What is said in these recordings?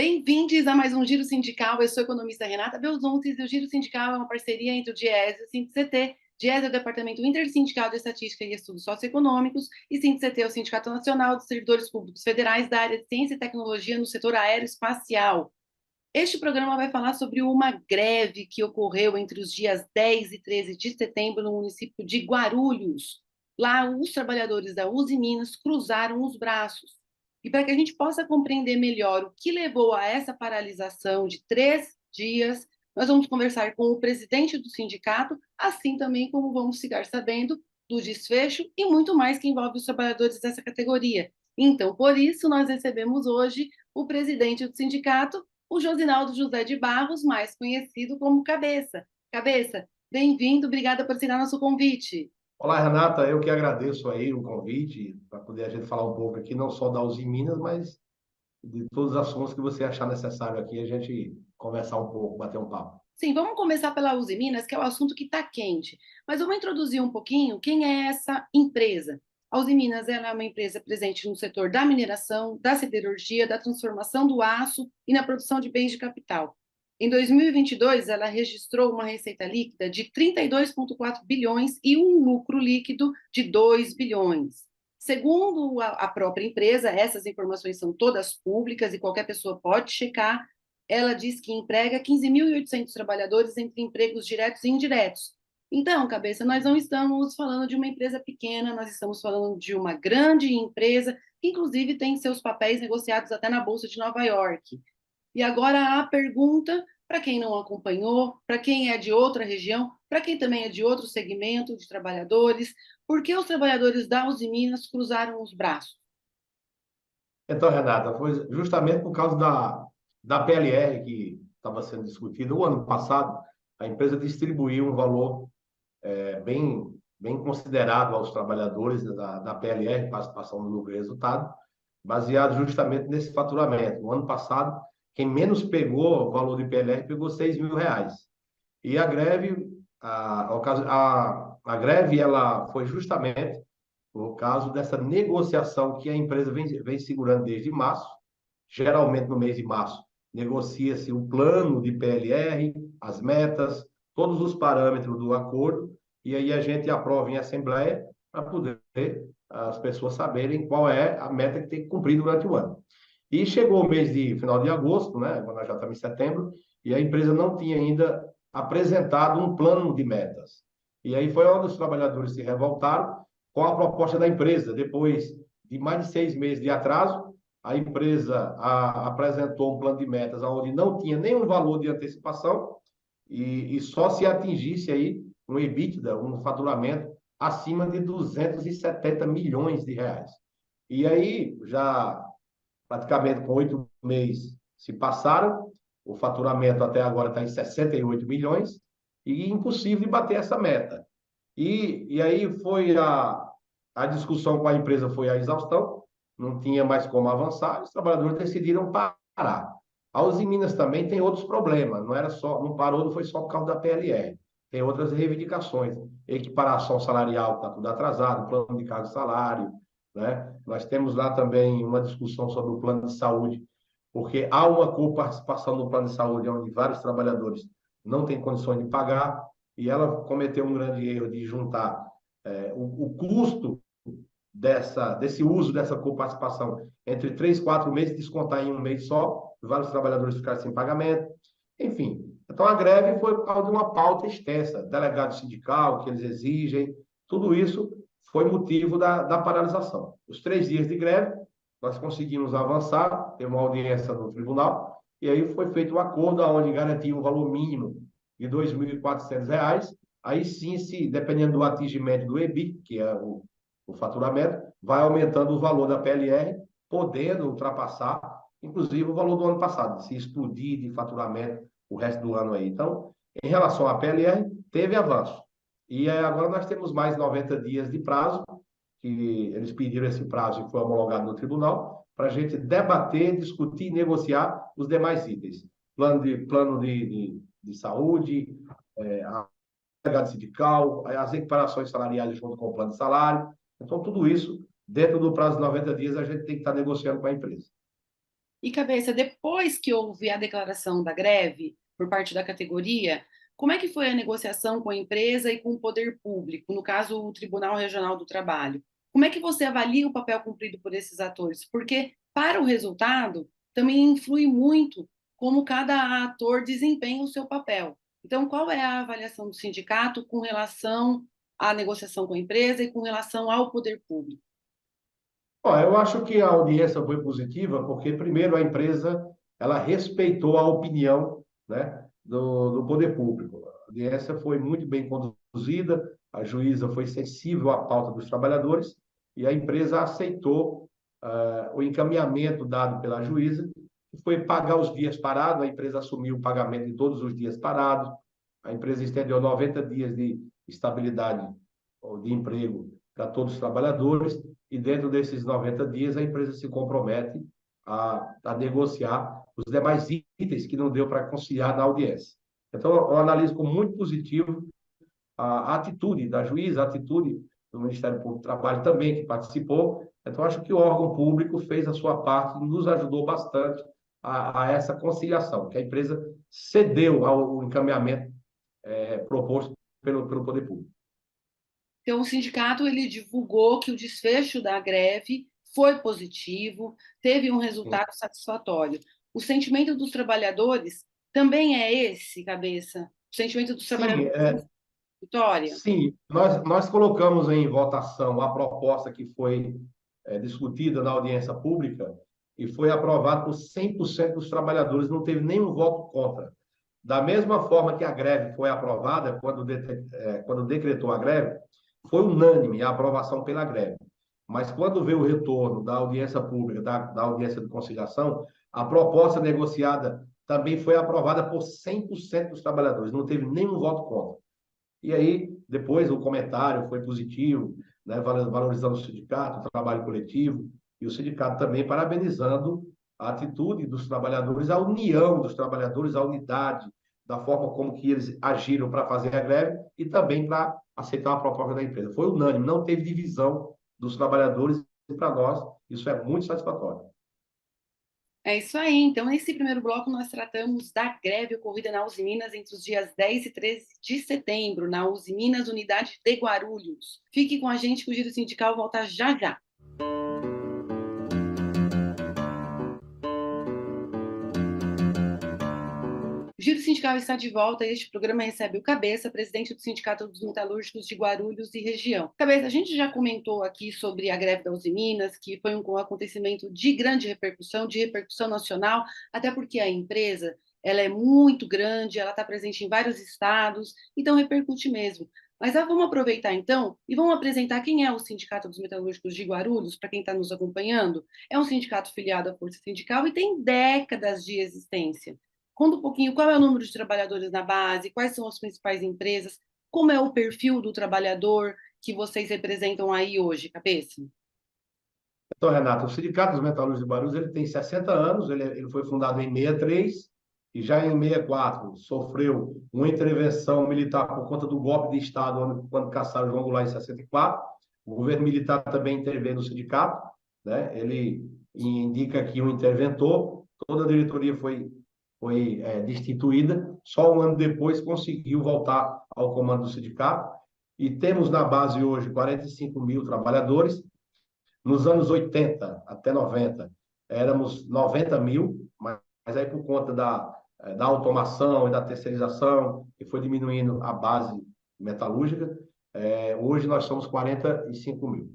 Bem-vindos a mais um Giro Sindical. Eu sou a economista Renata Belzunces e o Giro Sindical é uma parceria entre o DIEESE e o SINDIC-CT. DIEESE é o Departamento Intersindical de Estatística e Estudos Socioeconômicos e SINDIC-CT é o Sindicato Nacional dos Servidores Públicos Federais da área de Ciência e Tecnologia no setor aeroespacial. Este programa vai falar sobre uma greve que ocorreu entre os dias 10 e 13 de setembro no município de Guarulhos. Lá, os trabalhadores da Uzi Minas cruzaram os braços. E para que a gente possa compreender melhor o que levou a essa paralisação de 3 dias, nós vamos conversar com o presidente do sindicato, assim também como vamos ficar sabendo do desfecho e muito mais que envolve os trabalhadores dessa categoria. Então, por isso, nós recebemos hoje o presidente do sindicato, o Josinaldo José de Barros, mais conhecido como Cabeça. Cabeça, bem-vindo, obrigada por aceitar nosso convite. Olá, Renata, eu que agradeço aí o convite para poder a gente falar um pouco aqui, não só da Uzi Minas, mas de todos os assuntos que você achar necessário aqui, a gente conversar um pouco, bater um papo. Sim, vamos começar pela Uzi Minas, que é o assunto que está quente. Mas vamos introduzir um pouquinho quem é essa empresa. A Uzi Minas ela é uma empresa presente no setor da mineração, da siderurgia, da transformação do aço e na produção de bens de capital. Em 2022, ela registrou uma receita líquida de 32,4 bilhões e um lucro líquido de 2 bilhões. Segundo a própria empresa, essas informações são todas públicas e qualquer pessoa pode checar. Ela diz que emprega 15.800 trabalhadores entre empregos diretos e indiretos. Então, Cabeça, nós não estamos falando de uma empresa pequena, nós estamos falando de uma grande empresa, que inclusive tem seus papéis negociados até na Bolsa de Nova York. E agora a pergunta, para quem não acompanhou, para quem é de outra região, para quem também é de outro segmento de trabalhadores, por que os trabalhadores da Uzi Minas cruzaram os braços? Então, Renata, foi justamente por causa da PLR que estava sendo discutida. O ano passado, a empresa distribuiu um valor bem considerado aos trabalhadores da PLR, participação no lucro e resultado, baseado justamente nesse faturamento. No ano passado, quem menos pegou o valor de PLR pegou R$ 6.000. E a greve, a greve ela foi justamente por causa dessa negociação que a empresa vem segurando desde março. Geralmente, no mês de março, negocia-se o plano de PLR, as metas, todos os parâmetros do acordo, e aí a gente aprova em assembleia para poder as pessoas saberem qual é a meta que tem que cumprir durante o ano. E chegou o mês de final de agosto, né? Agora nós já estamos em setembro, e a empresa não tinha ainda apresentado um plano de metas. E aí foi onde os trabalhadores se revoltaram com a proposta da empresa. Depois de mais de 6 meses de atraso, a empresa apresentou um plano de metas onde não tinha nenhum valor de antecipação e só se atingisse aí um EBITDA, um faturamento acima de 270 milhões de reais. E aí, já praticamente com 8 meses se passaram, o faturamento até agora está em 68 milhões e impossível de bater essa meta. E aí foi a discussão com a empresa foi a exaustão, não tinha mais como avançar, os trabalhadores decidiram parar. A Uzi Minas também tem outros problemas, não era só, não parou, não foi só por causa da PLR. Tem outras reivindicações, equiparação salarial, está tudo atrasado, plano de cargo e salário, né? Nós temos lá também uma discussão sobre o plano de saúde, porque há uma coparticipação no plano de saúde onde vários trabalhadores não têm condições de pagar, e ela cometeu um grande erro de juntar o custo desse uso dessa coparticipação entre 3, 4 meses, descontar em um mês só, vários trabalhadores ficaram sem pagamento, enfim. Então, a greve foi por causa de uma pauta extensa, delegado sindical que eles exigem, tudo isso foi motivo da paralisação. Os 3 dias de greve, nós conseguimos avançar, ter uma audiência no tribunal, e aí foi feito um acordo onde garantia um valor mínimo de R$ 2.400. Aí sim, se, dependendo do atingimento do EBIT, que é o faturamento, vai aumentando o valor da PLR, podendo ultrapassar, inclusive, o valor do ano passado, se explodir de faturamento o resto do ano aí. Então, em relação à PLR, teve avanço. E agora nós temos mais 90 dias de prazo, que eles pediram esse prazo e foi homologado no tribunal, para a gente debater, discutir e negociar os demais itens. Plano de saúde, a legado sindical, as equiparações salariais junto com o plano de salário. Então, tudo isso, dentro do prazo de 90 dias, a gente tem que estar negociando com a empresa. E cabeça, depois que houve a declaração da greve por parte da categoria, como é que foi a negociação com a empresa e com o poder público, no caso, o Tribunal Regional do Trabalho? Como é que você avalia o papel cumprido por esses atores? Porque para o resultado também influi muito como cada ator desempenha o seu papel. Então, qual é a avaliação do sindicato com relação à negociação com a empresa e com relação ao poder público? Ó, eu acho que a audiência foi positiva porque, primeiro, a empresa ela respeitou a opinião, né, do poder público. A audiência foi muito bem conduzida, a juíza foi sensível à pauta dos trabalhadores e a empresa aceitou o encaminhamento dado pela juíza, que foi pagar os dias parados, a empresa assumiu o pagamento de todos os dias parados, a empresa estendeu 90 dias de estabilidade ou de emprego para todos os trabalhadores, e dentro desses 90 dias a empresa se compromete a negociar os demais itens que não deu para conciliar na audiência. Então, eu analiso como muito positivo a atitude da juíza, a atitude do Ministério Público do Trabalho também, que participou. Então, acho que o órgão público fez a sua parte e nos ajudou bastante a essa conciliação, que a empresa cedeu ao encaminhamento proposto pelo Poder Público. Então, o sindicato ele divulgou que o desfecho da greve foi positivo, teve um resultado satisfatório. O sentimento dos trabalhadores também é esse, cabeça? O sentimento dos Sim, trabalhadores é vitória? sim, nós colocamos em votação a proposta que foi discutida na audiência pública e foi aprovada por 100% dos trabalhadores, não teve nenhum voto contra. Da mesma forma que a greve foi aprovada, quando decretou a greve, foi unânime a aprovação pela greve. Mas quando veio o retorno da audiência pública, da audiência de conciliação, a proposta negociada também foi aprovada por 100% dos trabalhadores, não teve nenhum voto contra. E aí, depois, o comentário foi positivo, né, valorizando o sindicato, o trabalho coletivo, e o sindicato também parabenizando a atitude dos trabalhadores, a união dos trabalhadores, a unidade, da forma como que eles agiram para fazer a greve e também para aceitar a proposta da empresa. Foi unânime, não teve divisão dos trabalhadores, e para nós isso é muito satisfatório. É isso aí. Então, nesse primeiro bloco, nós tratamos da greve ocorrida na Uzi Minas entre os dias 10 e 13 de setembro, na Uzi Minas, unidade de Guarulhos. Fique com a gente que o Giro Sindical volta já já. O Giro Sindical está de volta e este programa recebe o Cabeça, presidente do Sindicato dos Metalúrgicos de Guarulhos e região. Cabeça, a gente já comentou aqui sobre a greve da Uzi Minas, que foi um acontecimento de grande repercussão, de repercussão nacional, até porque a empresa ela é muito grande, ela está presente em vários estados, então repercute mesmo. Mas vamos aproveitar então e vamos apresentar quem é o Sindicato dos Metalúrgicos de Guarulhos, para quem está nos acompanhando. É um sindicato filiado à Força Sindical e tem décadas de existência. Conta um pouquinho qual é o número de trabalhadores na base, quais são as principais empresas, como é o perfil do trabalhador que vocês representam aí hoje, cabeça? Então, Renato, o Sindicato dos Metalúrgicos de Guarulhos ele tem 60 anos, ele foi fundado em 63 e já em 64 sofreu uma intervenção militar por conta do golpe de Estado quando caçaram João Goulart em 64. O governo militar também interveio no sindicato, né? Ele indica aqui um interventor, toda a diretoria foi destituída, só um ano depois conseguiu voltar ao comando do sindicato e temos na base hoje 45 mil trabalhadores. Nos anos 80 até 90, éramos 90 mil, mas aí por conta da automação e da terceirização, que foi diminuindo a base metalúrgica, hoje nós somos 45 mil.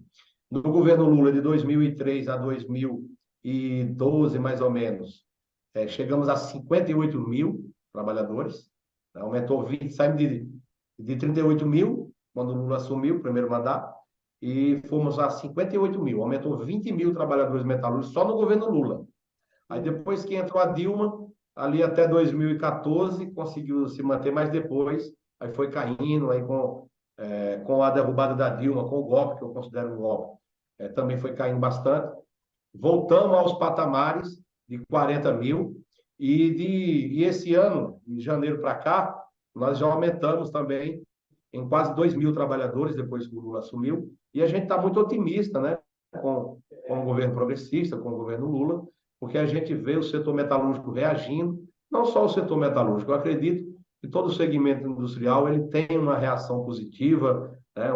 No governo Lula, de 2003 a 2012, mais ou menos, chegamos a 58 mil trabalhadores, aumentou 20, saímos de 38 mil, quando o Lula assumiu o primeiro mandato, e fomos a 58 mil, aumentou 20 mil trabalhadores metalúrgicos só no governo Lula. Aí depois que entrou a Dilma, ali até 2014, conseguiu se manter, mas depois aí foi caindo, aí com a derrubada da Dilma, com o golpe, que eu considero um golpe, também foi caindo bastante. Voltamos aos patamares de 40 mil, e esse ano, de janeiro para cá, nós já aumentamos também em quase 2 mil trabalhadores depois que o Lula assumiu, e a gente está muito otimista, né, com o governo progressista, com o governo Lula, porque a gente vê o setor metalúrgico reagindo, não só o setor metalúrgico, eu acredito que todo o segmento industrial ele tem uma reação positiva, né,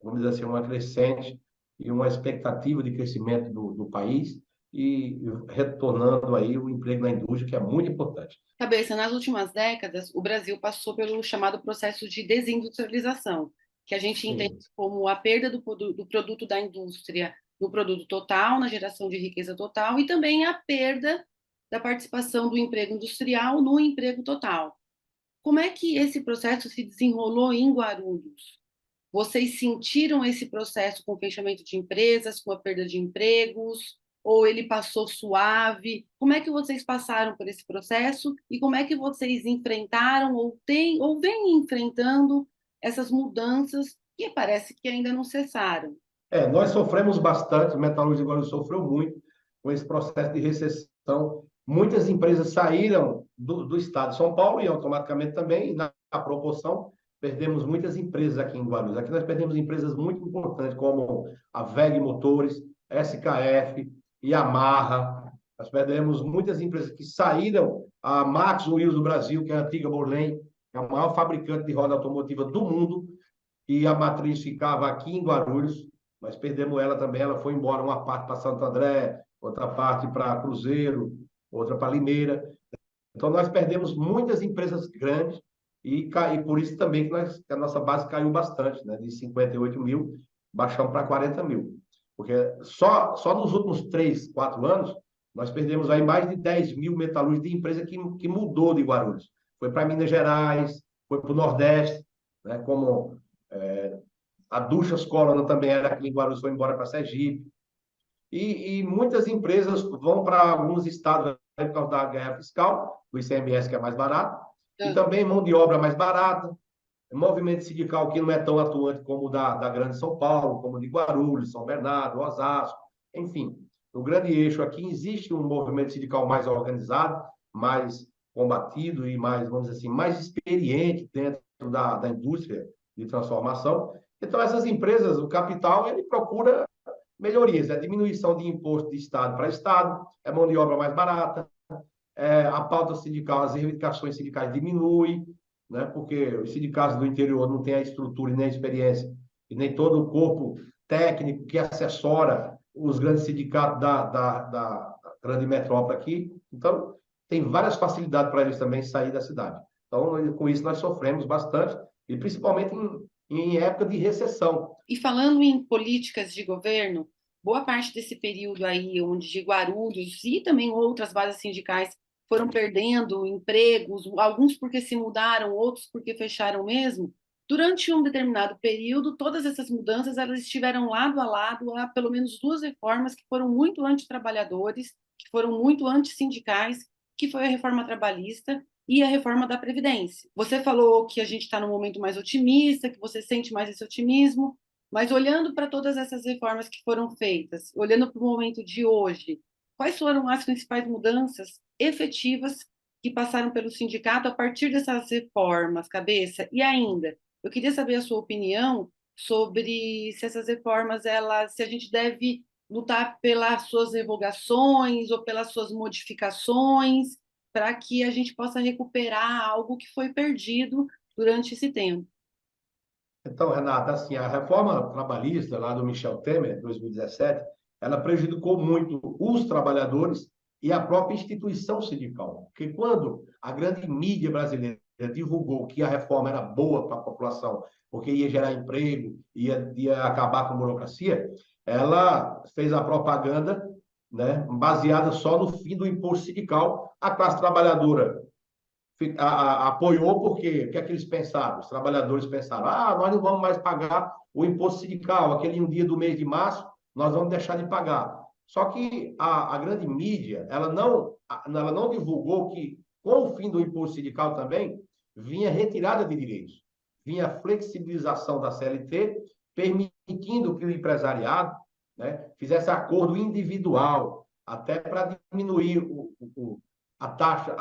vamos dizer assim, uma crescente e uma expectativa de crescimento do país e retornando aí o emprego na indústria, que é muito importante. Cabeça, nas últimas décadas, o Brasil passou pelo chamado processo de desindustrialização, que a gente entende Sim. como a perda do produto da indústria no produto total, na geração de riqueza total, e também a perda da participação do emprego industrial no emprego total. Como é que esse processo se desenrolou em Guarulhos? Vocês sentiram esse processo com o fechamento de empresas, com a perda de empregos, ou ele passou suave? Como é que vocês passaram por esse processo e como é que vocês enfrentaram ou têm ou vêm enfrentando essas mudanças que parece que ainda não cessaram? Nós sofremos bastante, o metalúrgico de Guarulhos sofreu muito com esse processo de recessão. Muitas empresas saíram do estado de São Paulo e automaticamente também, na proporção, perdemos muitas empresas aqui em Guarulhos. Aqui nós perdemos empresas muito importantes, como a WEG Motores, SKF, Yamaha. Nós perdemos muitas empresas que saíram, a Max Wheels do Brasil, que é a antiga Borlen, que é a maior fabricante de roda automotiva do mundo, e a matriz ficava aqui em Guarulhos, mas perdemos ela também. Ela foi embora, uma parte para Santo André, outra parte para Cruzeiro, outra para Limeira. Então, nós perdemos muitas empresas grandes e por isso também que a nossa base caiu bastante, né? De 58 mil, baixamos para 40 mil. Porque só nos últimos 3, 4 anos, nós perdemos aí mais de 10 mil metalúrgicos de empresa que mudou de Guarulhos. Foi para Minas Gerais, foi para o Nordeste, né? Como a Duchas Colana também era aqui em Guarulhos, foi embora para Sergipe. E muitas empresas vão para alguns estados por causa da guerra fiscal, o ICMS que é mais barato, e Ah, também mão de obra mais barata, movimento sindical que não é tão atuante como o da Grande São Paulo, como o de Guarulhos, São Bernardo, Osasco, enfim. No grande eixo aqui existe um movimento sindical mais organizado, mais combatido e mais, vamos dizer assim, mais experiente dentro da indústria de transformação. Então, essas empresas, o capital, ele procura melhorias, é diminuição de imposto de estado para estado, é mão de obra mais barata, a pauta sindical, as reivindicações sindicais diminuem, né? Porque os sindicatos do interior não têm a estrutura e nem a experiência, e nem todo o corpo técnico que assessora os grandes sindicatos da grande metrópole aqui. Então, tem várias facilidades para eles também sair da cidade. Então, com isso, nós sofremos bastante, e principalmente em época de recessão. e falando em políticas de governo, boa parte desse período aí, onde Guarulhos e também outras bases sindicais foram perdendo empregos, alguns porque se mudaram, outros porque fecharam mesmo. Durante um determinado período, todas essas mudanças elas estiveram lado a lado, há pelo menos duas reformas que foram muito antitrabalhadores, que foram muito antissindicais, que foi a reforma trabalhista e a reforma da Previdência. Você falou que a gente está num momento mais otimista, que você sente mais esse otimismo, mas olhando para todas essas reformas que foram feitas, olhando para o momento de hoje, quais foram as principais mudanças efetivas que passaram pelo sindicato a partir dessas reformas, cabeça? E ainda, eu queria saber a sua opinião sobre se essas reformas, se a gente deve lutar pelas suas revogações ou pelas suas modificações, para que a gente possa recuperar algo que foi perdido durante esse tempo. Então, Renata, assim, a reforma trabalhista lá do Michel Temer, 2017, ela prejudicou muito os trabalhadores e a própria instituição sindical. Porque quando a grande mídia brasileira divulgou que a reforma era boa para a população, porque ia gerar emprego, ia acabar com a burocracia, ela fez a propaganda, né, baseada só no fim do imposto sindical. A classe trabalhadora apoiou porque o que é que eles pensaram? Os trabalhadores pensaram: nós não vamos mais pagar o imposto sindical, aquele um dia do mês de março, nós vamos deixar de pagar. Só que a grande mídia, ela não divulgou que, com o fim do imposto sindical também, vinha retirada de direitos, vinha flexibilização da CLT, permitindo que o empresariado, né, fizesse acordo individual, até para diminuir a taxa,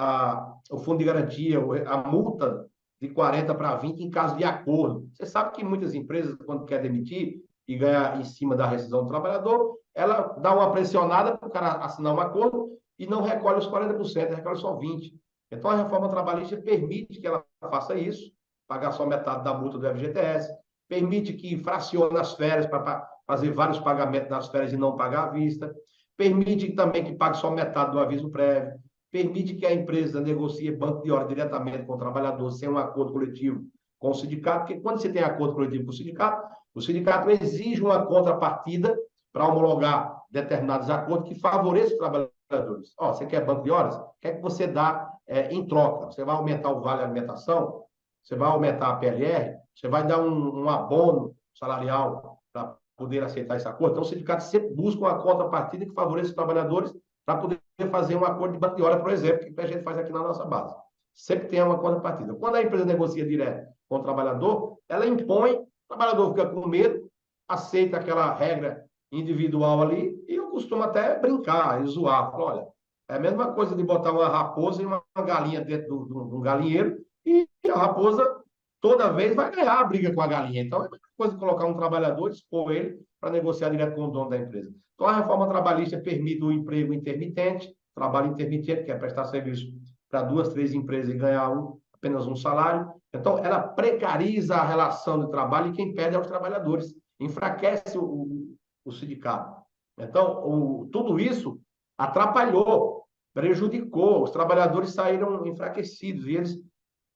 o fundo de garantia, a multa de 40 para 20 em caso de acordo. Você sabe que muitas empresas, quando quer demitir e ganhar em cima da rescisão do trabalhador, ela dá uma pressionada para o cara assinar um acordo e não recolhe os 40%, recolhe só 20%. Então, a reforma trabalhista permite que ela faça isso, pagar só metade da multa do FGTS, permite que fracione as férias para fazer vários pagamentos nas férias e não pagar à vista, permite também que pague só metade do aviso prévio, permite que a empresa negocie banco de hora diretamente com o trabalhador, sem um acordo coletivo com o sindicato, porque quando você tem acordo coletivo com o sindicato exige uma contrapartida para homologar determinados acordos que favoreçam os trabalhadores. Ó, você quer banco de horas? O que é que você dá em troca? Você vai aumentar o vale alimentação? Você vai aumentar a PLR? Você vai dar um abono salarial para poder aceitar esse acordo? Então, o sindicato sempre busca uma contrapartida que favoreça os trabalhadores para poder fazer um acordo de banco de hora, por exemplo, que a gente faz aqui na nossa base. Sempre tem uma contrapartida. Quando a empresa negocia direto com o trabalhador, ela impõe, o trabalhador fica com medo, aceita aquela regra individual ali, e eu costumo até brincar e zoar. Olha, é a mesma coisa de botar uma raposa e uma galinha dentro de um galinheiro, e a raposa toda vez vai ganhar a briga com a galinha. Então, é a mesma coisa de colocar um trabalhador, expor ele para negociar direto com o dono da empresa. Então, a reforma trabalhista permite o emprego intermitente, trabalho intermitente, que é prestar serviço para 2, 3 empresas e ganhar apenas um salário. Então, ela precariza a relação de trabalho e quem perde é os trabalhadores, enfraquece o sindicato. Então, tudo isso atrapalhou, prejudicou, os trabalhadores saíram enfraquecidos, e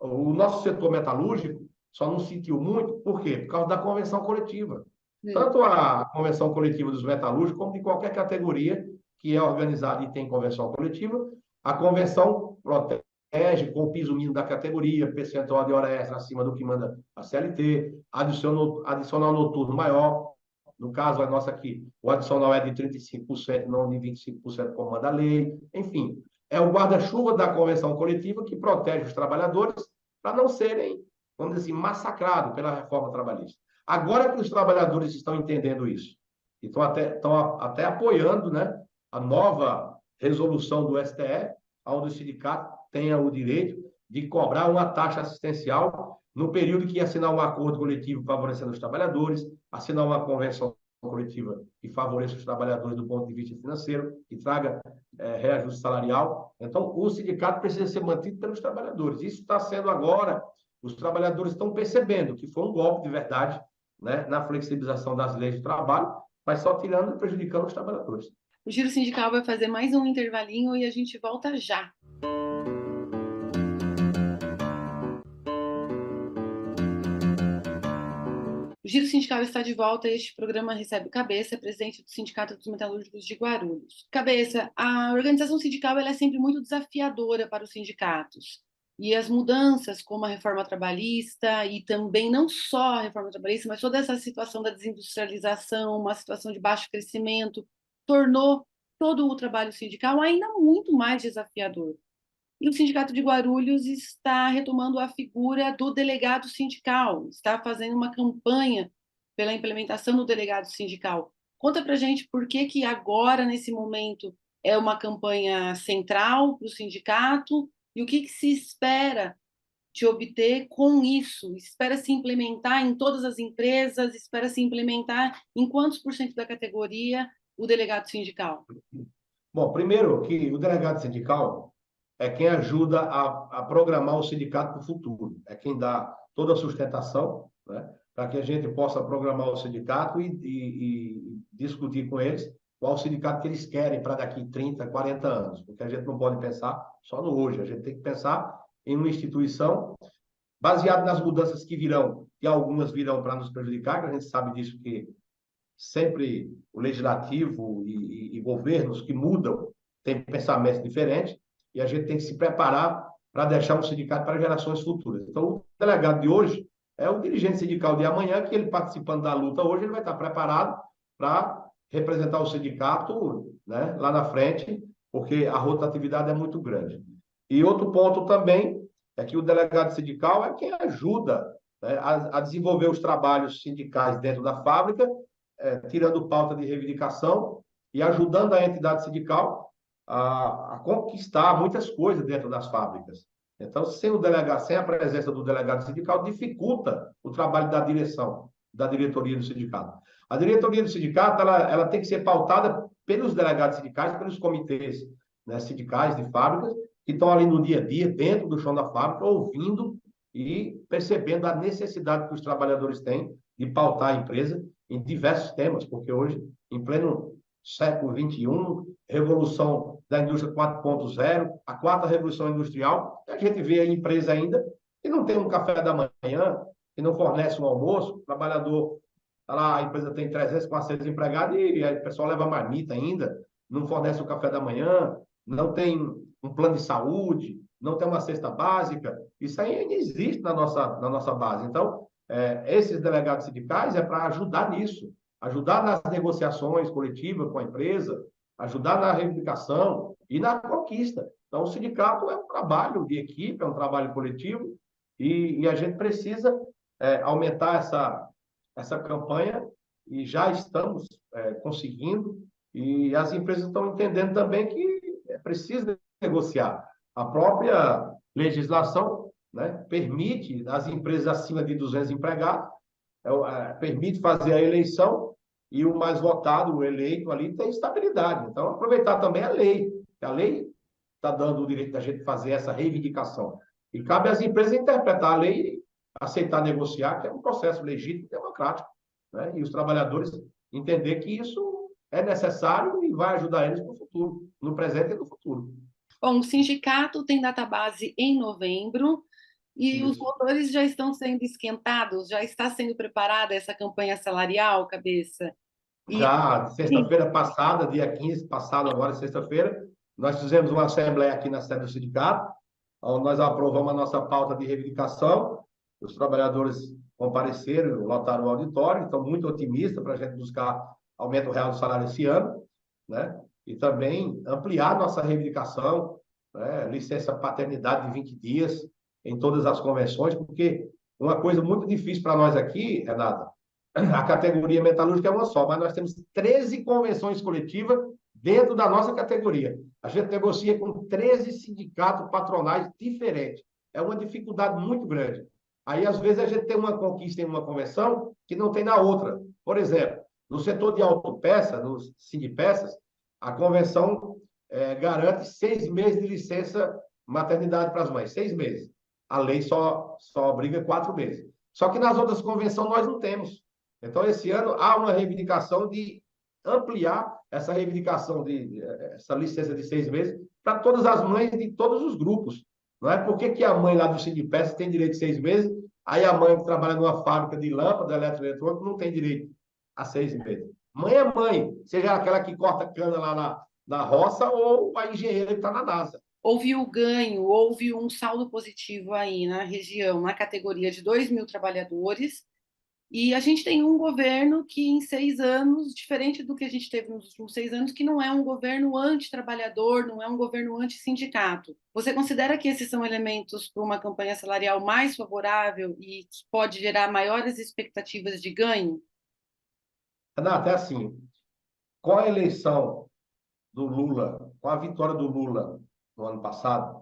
o nosso setor metalúrgico só não sentiu muito, por quê? Por causa da convenção coletiva. Tanto a convenção coletiva dos metalúrgicos, como de qualquer categoria que é organizada e tem convenção coletiva, a convenção protege com o piso mínimo da categoria, percentual de hora extra acima do que manda a CLT, adicional noturno maior. No caso, a nossa aqui, o adicional é de 35%, não de 25%, como manda a lei. Enfim, é o guarda-chuva da convenção coletiva que protege os trabalhadores para não serem, vamos dizer assim, massacrados pela reforma trabalhista. Agora que os trabalhadores estão entendendo isso, e estão até apoiando, né, a nova resolução do STF, onde o sindicato tenha o direito de cobrar uma taxa assistencial no período que assinar um acordo coletivo favorecendo os trabalhadores, assinar uma convenção coletiva que favoreça os trabalhadores do ponto de vista financeiro, que traga reajuste salarial. Então, o sindicato precisa ser mantido pelos trabalhadores. Isso está sendo agora, os trabalhadores estão percebendo que foi um golpe de verdade, né, na flexibilização das leis de trabalho, mas só tirando e prejudicando os trabalhadores. O Giro Sindical vai fazer mais um intervalinho e a gente volta já. O Giro Sindical está de volta e este programa recebe Cabeça, presidente do Sindicato dos Metalúrgicos de Guarulhos. Cabeça, a organização sindical ela é sempre muito desafiadora para os sindicatos. E as mudanças, como a reforma trabalhista, e também não só a reforma trabalhista, mas toda essa situação da desindustrialização, uma situação de baixo crescimento, tornou todo o trabalho sindical ainda muito mais desafiador. E o Sindicato de Guarulhos está retomando a figura do delegado sindical, está fazendo uma campanha pela implementação do delegado sindical. Conta para a gente por que agora, nesse momento, é uma campanha central para o sindicato e o que se espera de obter com isso? Espera se implementar em todas as empresas? Espera se implementar em quantos por cento da categoria o delegado sindical? Bom, primeiro que o delegado sindical é quem ajuda a programar o sindicato para o futuro, é quem dá toda a sustentação, né, para que a gente possa programar o sindicato e discutir com eles qual o sindicato que eles querem para daqui 30, 40 anos, porque a gente não pode pensar só no hoje, a gente tem que pensar em uma instituição baseada nas mudanças que virão, e algumas virão para nos prejudicar, que a gente sabe disso, que sempre o legislativo e governos que mudam têm pensamentos diferentes, e a gente tem que se preparar para deixar um sindicato para gerações futuras. Então, o delegado de hoje é o dirigente sindical de amanhã, que ele participando da luta hoje, ele vai estar preparado para representar o sindicato, né, lá na frente, porque a rotatividade é muito grande. E outro ponto também é que o delegado sindical é quem ajuda, né, a desenvolver os trabalhos sindicais dentro da fábrica, tirando pauta de reivindicação e ajudando a entidade sindical a conquistar muitas coisas dentro das fábricas. Então, sem a presença do delegado sindical, dificulta o trabalho da direção. da diretoria do sindicato. A diretoria do sindicato ela tem que ser pautada pelos delegados sindicais, pelos comitês, né, sindicais de fábricas, que estão ali no dia a dia, dentro do chão da fábrica, ouvindo e percebendo a necessidade que os trabalhadores têm de pautar a empresa em diversos temas, porque hoje, em pleno século XXI, revolução da indústria 4.0, a quarta revolução industrial, a gente vê a empresa ainda que não tem um café da manhã, que não fornece um almoço, o trabalhador, tá lá, a empresa tem 300, 400 empregados e o pessoal leva marmita ainda, não fornece o café da manhã, não tem um plano de saúde, não tem uma cesta básica, isso aí ainda existe na nossa base. Então, esses delegados sindicais é para ajudar nisso, ajudar nas negociações coletivas com a empresa, ajudar na reivindicação e na conquista. Então, o sindicato é um trabalho de equipe, é um trabalho coletivo, e a gente precisa aumentar essa campanha, e já estamos conseguindo, e as empresas estão entendendo também que é preciso negociar. A própria legislação, né, permite as empresas acima de 200 empregados, permite fazer a eleição e o mais votado, o eleito ali, tem estabilidade. Então, aproveitar também a lei. A lei está dando o direito da gente fazer essa reivindicação. E cabe às empresas interpretar a lei e aceitar negociar, que é um processo legítimo e democrático. Né? E os trabalhadores entender que isso é necessário e vai ajudar eles no futuro, no presente e no futuro. Bom, o sindicato tem database em novembro e os Isso. motores já estão sendo esquentados, já está sendo preparada essa campanha salarial, Cabeça? E Já, sim, sexta-feira passada, dia 15 passado, agora sexta-feira, nós fizemos uma assembleia aqui na sede do sindicato, onde nós aprovamos a nossa pauta de reivindicação. Os trabalhadores compareceram, lotaram o auditório, estão muito otimistas para a gente buscar aumento real do salário esse ano, né? E também ampliar nossa reivindicação, né? Licença paternidade de 20 dias em todas as convenções, porque uma coisa muito difícil para nós aqui, Renata, a categoria metalúrgica é uma só, mas nós temos 13 convenções coletivas dentro da nossa categoria. A gente negocia com 13 sindicatos patronais diferentes. É uma dificuldade muito grande. Aí, às vezes, a gente tem uma conquista em uma convenção que não tem na outra. Por exemplo, no setor de autopeça, nos sindipeças, a convenção garante 6 meses de licença maternidade para as mães, 6 meses. A lei só obriga 4 meses. Só que nas outras convenções nós não temos. Então, esse ano, há uma reivindicação de ampliar essa reivindicação essa licença de 6 meses para todas as mães de todos os grupos. Não é? Por que a mãe lá do Sindipes tem direito de 6 meses, aí a mãe que trabalha numa fábrica de lâmpada eletroeletrônica não tem direito a 6 meses? Mãe é mãe, seja aquela que corta cana lá na roça ou a engenheira que está na NASA. houve o ganho, houve um saldo positivo aí na região, na categoria de 2.000 trabalhadores. E a gente tem um governo que, em 6 anos, diferente do que a gente teve nos últimos 6 anos, que não é um governo anti-trabalhador, não é um governo anti-sindicato. Você considera que esses são elementos para uma campanha salarial mais favorável e que pode gerar maiores expectativas de ganho? Renata, é assim, com a eleição do Lula, com a vitória do Lula no ano passado,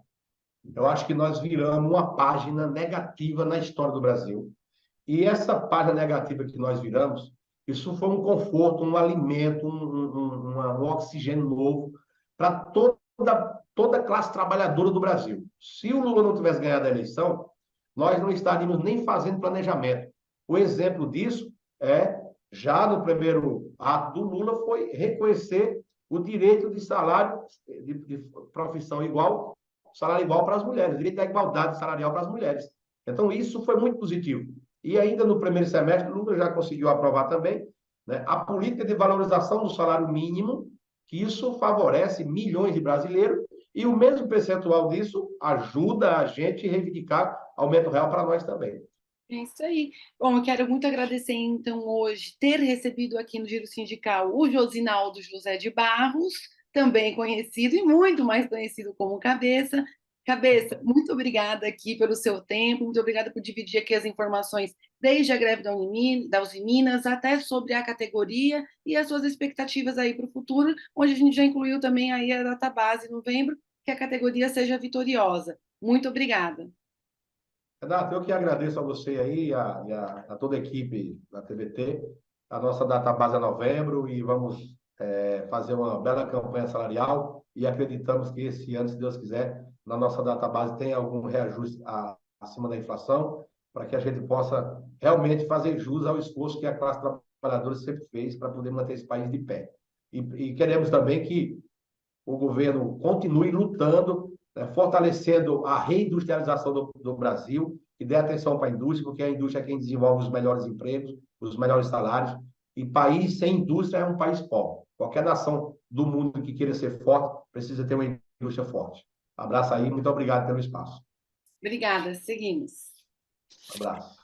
eu acho que nós viramos uma página negativa na história do Brasil. E essa página negativa que nós viramos, isso foi um conforto, um alimento, um oxigênio novo para toda a classe trabalhadora do Brasil. Se o Lula não tivesse ganhado a eleição, nós não estaríamos nem fazendo planejamento. O exemplo disso já no primeiro ato do Lula, foi reconhecer o direito de salário, de profissão igual, salário igual para as mulheres, o direito da igualdade salarial para as mulheres. Então, isso foi muito positivo. E ainda no primeiro semestre, o Lula já conseguiu aprovar também, né, a política de valorização do salário mínimo, que isso favorece milhões de brasileiros, e o mesmo percentual disso ajuda a gente a reivindicar aumento real para nós também. É isso aí. Bom, eu quero muito agradecer, então, hoje, ter recebido aqui no Giro Sindical o Josinaldo José de Barros, também conhecido e muito mais conhecido como Cabeça. Cabeça, muito obrigada aqui pelo seu tempo, muito obrigada por dividir aqui as informações, desde a greve da Usiminas até sobre a categoria e as suas expectativas aí para o futuro, onde a gente já incluiu também aí a database em novembro, que a categoria seja vitoriosa. Muito obrigada. Renato, eu que agradeço a você aí, a toda a equipe da TBT. A nossa database é novembro e vamos fazer uma bela campanha salarial e acreditamos que esse ano, se Deus quiser, na nossa database tem algum reajuste acima da inflação, para que a gente possa realmente fazer jus ao esforço que a classe trabalhadora sempre fez para poder manter esse país de pé. E queremos também que o governo continue lutando, fortalecendo a reindustrialização do Brasil e dê atenção para a indústria, porque a indústria é quem desenvolve os melhores empregos, os melhores salários. E país sem indústria é um país pobre. Qualquer nação do mundo que queira ser forte precisa ter uma indústria forte. Abraço aí, muito obrigado pelo espaço. Obrigada, seguimos. Abraço.